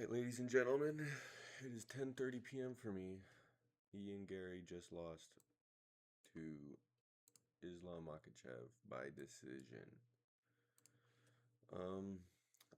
Alright, ladies and gentlemen, it is 10:30 p.m. for me. Ian Gary just lost to Islam Makhachev by decision.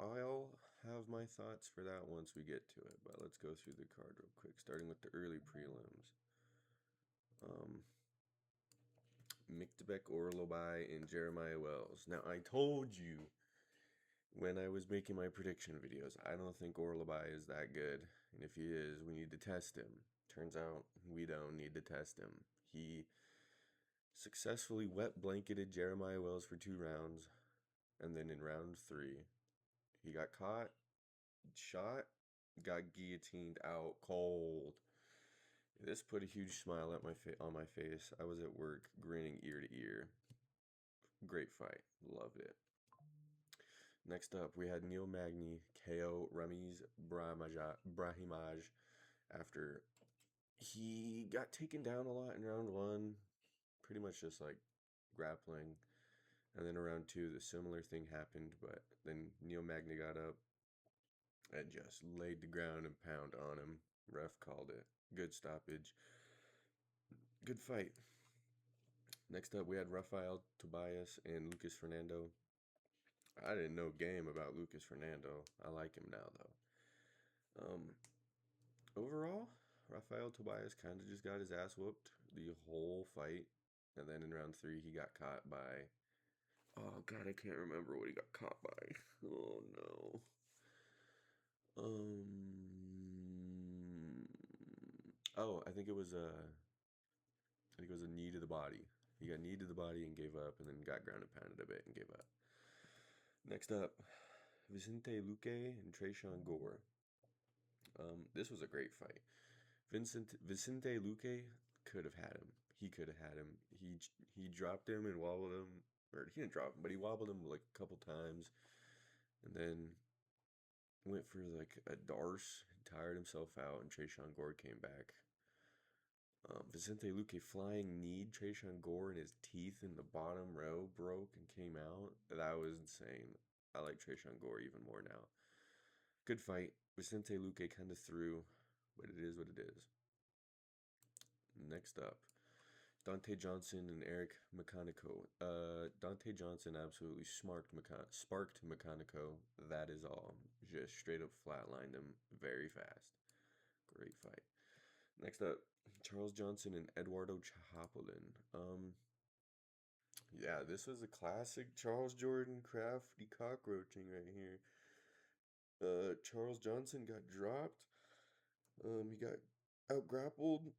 I'll have my thoughts for that once we get to it, but let's go through the card real quick, starting with the early prelims. Miktabek Orlobai and Jeremiah Wells. Now, I told you when I was making my prediction videos, I don't think Orlobai is that good. And if he is, we need to test him. Turns out we don't need to test him. He successfully wet blanketed Jeremiah Wells for 2 rounds. And then in round 3, he got caught, shot, got guillotined out cold. This put a huge smile on my face. I was at work grinning ear to ear. Great fight. Loved it. Next up, we had Neil Magny KO Ramiz Brahimaj after he got taken down a lot in round 1, pretty much just like grappling. And then around 2, the similar thing happened, but then Neil Magny got up and just laid the ground and pound on him. Ref called it. Good stoppage. Good fight. Next up, we had Rafael Tobias and Lucas Fernando. I didn't know game about Lucas Fernando. I like him now, though. Overall, Rafael Tobias kind of just got his ass whooped the whole fight. And then in round 3, he got caught by... Oh, God, I can't remember what he got caught by. Oh, no. I think it was a knee to the body. He got knee to the body and gave up, and then got ground and pounded a bit and gave up. Next up, Vicente Luque and Trayshawn Gore. This was a great fight. Vicente Luque could have had him. He could have had him. He dropped him and wobbled him, or he didn't drop him, but he wobbled him like a couple times, and then went for like a darce, tired himself out, and Trayshawn Gore came back. Vicente Luque flying kneed Trayshawn Gore, and his teeth in the bottom row broke and came out. That was insane. I like Trayshawn Gore even more now. Good fight. Vicente Luque kind of threw, but it is what it is. Next up, Dante Johnson and Eric Mechanico. Dante Johnson absolutely sparked Mechanico. That is all. Just straight up flatlined him very fast. Great fight. Next up, Charles Johnson and Eduardo Chapolin. Yeah, this was a classic Charles Jordan crafty cockroaching right here. Charles Johnson got dropped. He got out grappled.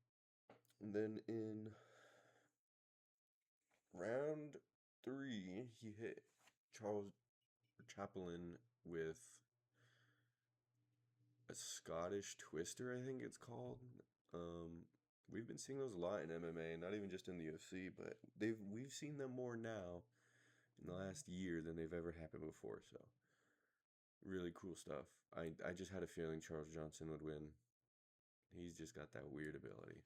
And then in round 3, he hit Charles Chapolin with a Scottish twister, I think it's called. We've been seeing those a lot in MMA, not even just in the UFC, but we've seen them more now in the last year than they've ever happened before. So really cool stuff. I just had a feeling Charles Johnson would win. He's just got that weird ability.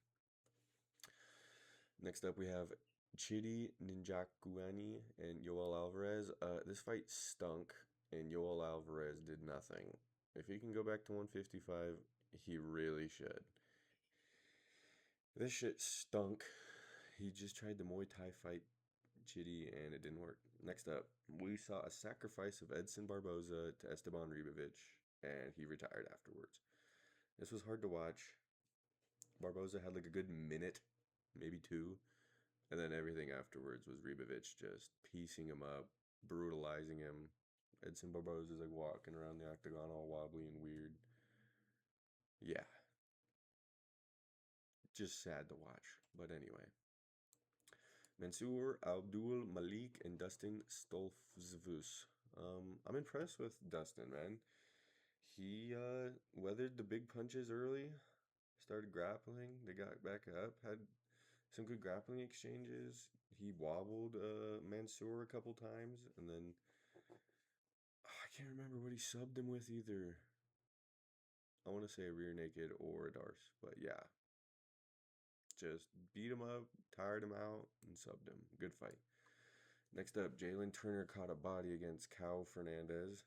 Next up, we have Chidi Ninjakuani and Yoel Alvarez. This fight stunk, and Yoel Alvarez did nothing. If he can go back to 155, he really should. This shit stunk. He just tried the Muay Thai fight Chidi, and it didn't work. Next up, we saw a sacrifice of Edson Barboza to Esteban Ribovic, and he retired afterwards. This was hard to watch. Barboza had like a good minute, maybe 2, and then everything afterwards was Ribovic just piecing him up, brutalizing him. Edson Barboza's like walking around the octagon all wobbly and weird. Yeah. Just sad to watch. But anyway. Mansour Abdul Malik and Dustin Stoltzfus. I'm impressed with Dustin, man. He weathered the big punches early, started grappling. They got back up, had some good grappling exchanges. He wobbled Mansour a couple times, and then I can't remember what he subbed him with either. I want to say a rear naked or a darce, but yeah. Just beat him up, tired him out, and subbed him. Good fight. Next up, Jalen Turner caught a body against Cal Fernandez.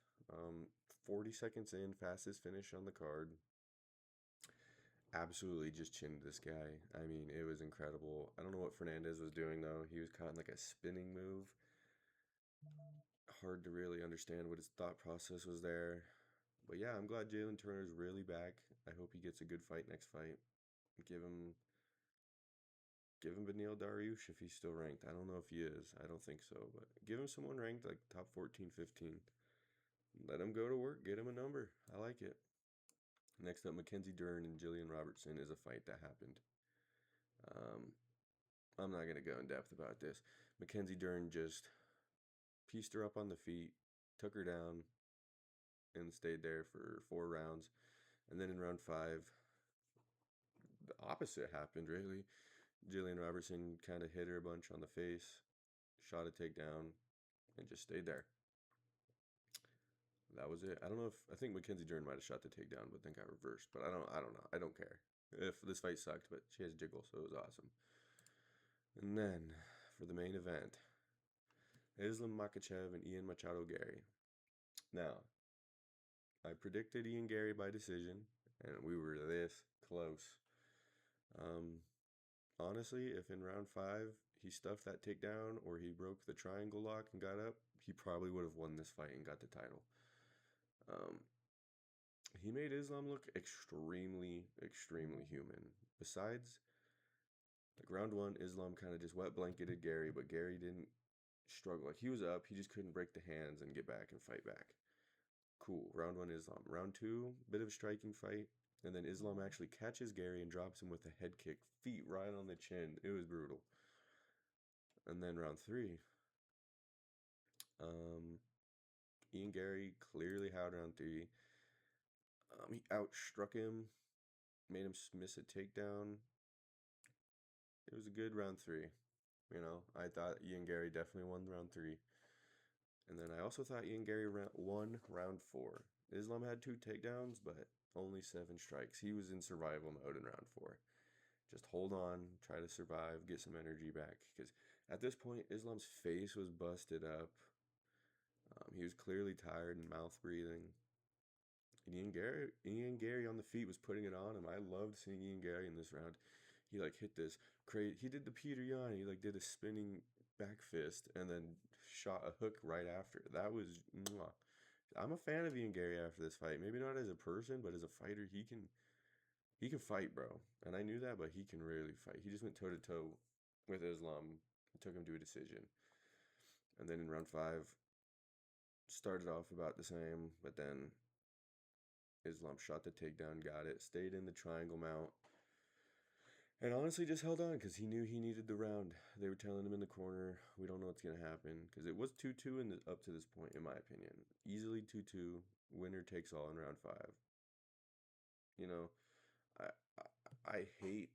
40 seconds in, fastest finish on the card. Absolutely just chinned this guy. I mean, it was incredible. I don't know what Fernandez was doing, though. He was caught in like a spinning move. Hard to really understand what his thought process was there. But yeah, I'm glad Jalen Turner's really back. I hope he gets a good fight next fight. Give him Benil Dariush if he's still ranked. I don't know if he is. I don't think so, but give him someone ranked like top 14, 15. Let him go to work. Get him a number. I like it. Next up, Mackenzie Dern and Jillian Robertson is a fight that happened. Um, I'm not going to go in depth about this. Mackenzie Dern just pieced her up on the feet, took her down, and stayed there for 4 rounds. And then in round 5, the opposite happened, really. Jillian Robertson kind of hit her a bunch on the face, shot a takedown, and just stayed there. That was it. I don't know if I think Mackenzie Dern might have shot the takedown, but then got reversed. But I don't know. I don't care. If this fight sucked, but she has jiggle, so it was awesome. And then for the main event, Islam Makhachev and Ian Machado Garry. Now, I predicted Ian Garry by decision, and we were this close. Honestly, if in round 5 he stuffed that takedown or he broke the triangle lock and got up, he probably would have won this fight and got the title. He made Islam look extremely, extremely human. Besides, like round 1, Islam kind of just wet blanketed Garry, but Garry didn't struggle. Like he was up, he just couldn't break the hands and get back and fight back. Cool. Round 1, Islam. Round 2, bit of a striking fight. And then Islam actually catches Garry and drops him with a head kick, feet right on the chin. It was brutal. And then round 3, Ian Garry clearly had round 3. He outstruck him, made him miss a takedown. It was a good round 3. You know, I thought Ian Garry definitely won round 3. And then I also thought Ian Garry won round 4. Islam had 2 takedowns, but only 7 strikes. He was in survival mode in round 4. Just hold on, try to survive, get some energy back. Because at this point, Islam's face was busted up. He was clearly tired and mouth breathing. And Ian Garry on the feet was putting it on him. I loved seeing Ian Garry in this round. He like hit this he did the Peter Yan. He like did a spinning back fist and then shot a hook right after. That was mwah. I'm a fan of Ian Garry after this fight. Maybe not as a person, but as a fighter, he can fight, bro. And I knew that, but he can really fight. He just went toe to toe with Islam, took him to a decision. And then in round 5, started off about the same, but then Islam shot the takedown, got it, stayed in the triangle mount, and honestly just held on because he knew he needed the round. They were telling him in the corner, we don't know what's going to happen, because it was 2-2 up to this point, in my opinion. Easily 2-2, winner takes all in round 5. You know, I hate,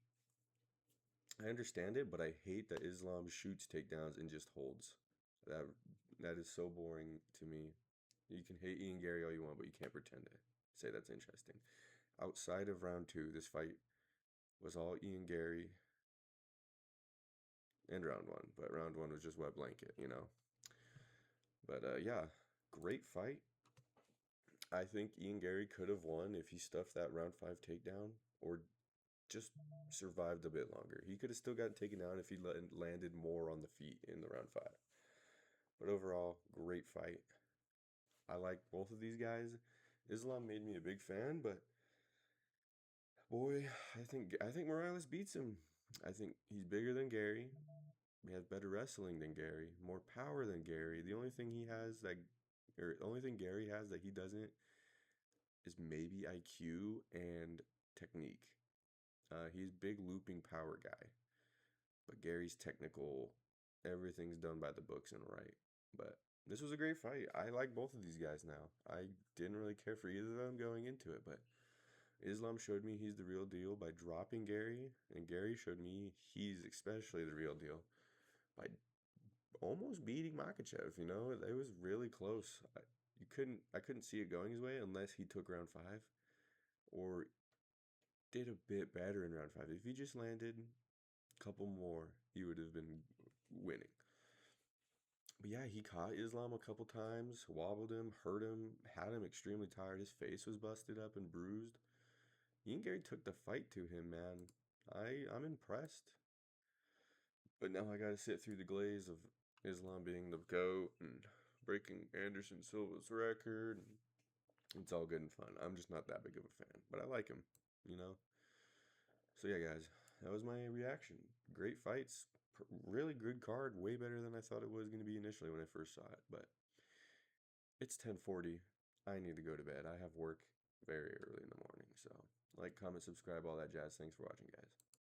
I understand it, but I hate that Islam shoots takedowns and just holds. That is so boring to me. You can hate Ian Garry all you want, but you can't pretend to say that's interesting. Outside of round 2, this fight was all Ian Garry and round 1, but round 1 was just wet blanket, you know. But yeah, great fight. I think Ian Garry could have won if he stuffed that round 5 takedown or just survived a bit longer. He could have still gotten taken down if he landed more on the feet in the round 5. But overall, great fight. I like both of these guys. Islam made me a big fan, but boy, I think Morales beats him. I think he's bigger than Garry. He has better wrestling than Garry, more power than Garry. The only thing the only thing Garry has that he doesn't is maybe IQ and technique. He's big looping power guy, but Gary's technical. Everything's done by the books and right. But this was a great fight. I like both of these guys now. I didn't really care for either of them going into it, but Islam showed me he's the real deal by dropping Garry, and Garry showed me he's especially the real deal by almost beating Makhachev. You know, it was really close. I couldn't see it going his way unless he took round 5 or did a bit better in round 5. If he just landed a couple more, he would have been winning. But yeah, he caught Islam a couple times, wobbled him, hurt him, had him extremely tired. His face was busted up and bruised. Ian Gary took the fight to him, man. I'm impressed. But now I gotta sit through the glaze of Islam being the GOAT and breaking Anderson Silva's record. It's all good and fun. I'm just not that big of a fan, but I like him, you know? So yeah, guys, that was my reaction. Great fights. Really good card. Way better than I thought it was going to be initially when I first saw it. But it's 10:40. I need to go to bed. I have work very early in the morning. So like, comment, subscribe, all that jazz. Thanks for watching, guys.